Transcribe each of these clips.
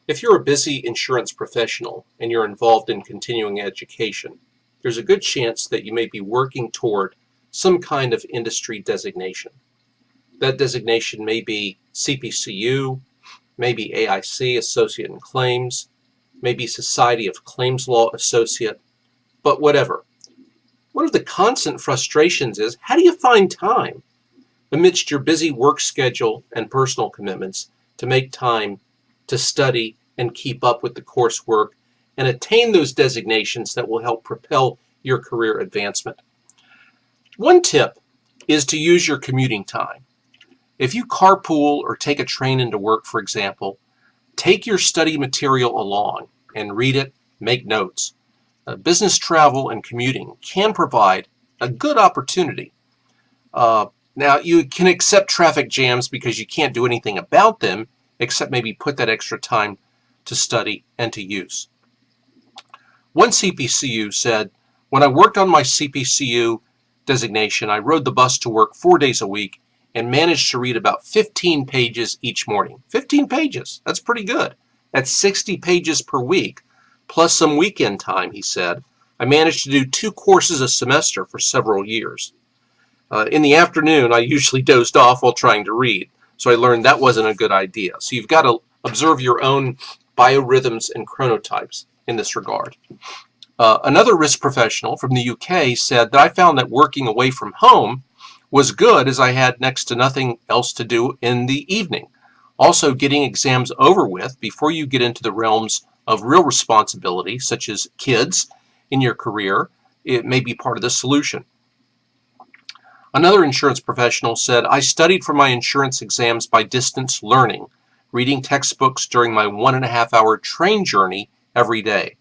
If you're a busy insurance professional and you're involved in continuing education, there's a good chance that you may be working toward some kind of industry designation. That designation may be CPCU, maybe AIC, Associate in Claims, maybe Society of Claims Law Associate, but whatever. One of the constant frustrations is, how do you find time amidst your busy work schedule and personal commitments to make time to study and keep up with the coursework and attain those designations that will help propel your career advancement? One tip is to use your commuting time. If you carpool or take a train into work, for example, take your study material along and read it, make notes. Business travel and commuting can provide a good opportunity. Now, you can accept traffic jams because you can't do anything about them, except maybe put that extra time to study and to use. One CPCU said, "When I worked on my CPCU designation, I rode the bus to work 4 days a week and managed to read about 15 pages each morning." 15 pages, that's pretty good. That's 60 pages per week, plus some weekend time, he said. I managed to do 2 courses a semester for several years. In the afternoon, I usually dozed off while trying to read, so I learned that wasn't a good idea. So you've got to observe your own biorhythms and chronotypes in this regard. Another risk professional from the UK said that I found that working away from home was good as I had next to nothing else to do in the evening. Also, getting exams over with before you get into the realms of real responsibility, such as kids in your career, it may be part of the solution. Another insurance professional said, I studied for my insurance exams by distance learning, reading textbooks during my 1.5-hour train journey every day.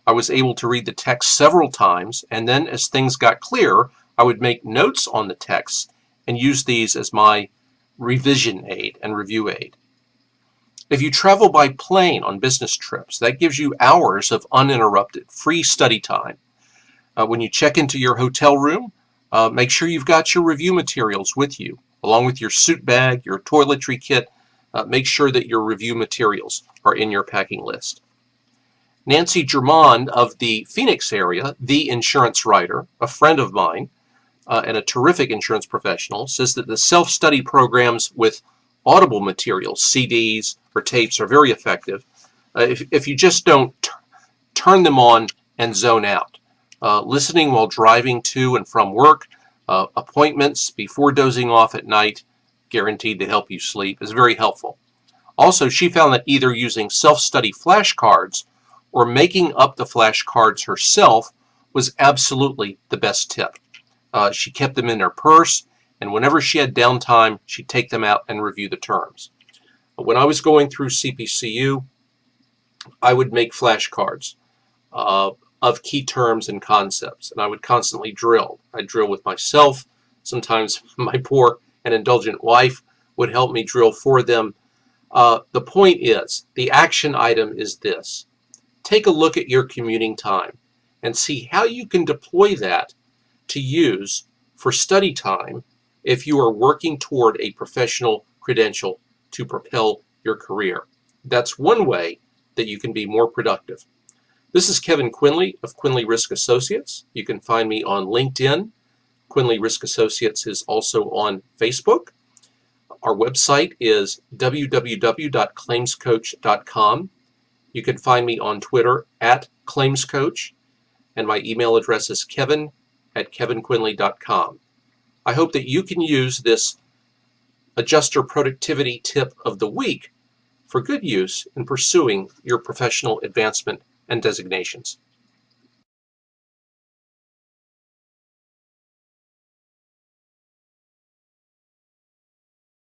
I was able to read the text several times, and then as things got clearer, I would make notes on the text and use these as my revision aid and review aid. If you travel by plane on business trips, that gives you hours of uninterrupted, free study time. When you check into your hotel room, make sure you've got your review materials with you, along with your suit bag, your toiletry kit. Make sure that your review materials are in your packing list. Nancy Germond of the Phoenix area, the insurance writer, a friend of mine, and a terrific insurance professional, says that the self-study programs with audible materials, CDs or tapes, are very effective if you just don't turn them on and zone out. Listening while driving to and from work, appointments before dozing off at night, guaranteed to help you sleep, is very helpful. Also, she found that either using self-study flashcards or making up the flashcards herself was absolutely the best tip. She kept them in her purse, and whenever she had downtime, she'd take them out and review the terms. When I was going through CPCU, I would make flashcards of key terms and concepts, and I would constantly drill. I'd drill with myself. Sometimes my poor and indulgent wife would help me drill for them. The point is, the action item is this. Take a look at your commuting time and see how you can deploy that to use for study time if you are working toward a professional credential to propel your career. That's one way that you can be more productive. This is Kevin Quinley of Quinley Risk Associates. You can find me on LinkedIn. Quinley Risk Associates is also on Facebook. Our website is www.claimscoach.com. You can find me on Twitter @ClaimsCoach, and my email address is kevin@kevinquinley.com. I hope that you can use this adjuster productivity tip of the week for good use in pursuing your professional advancement and designations.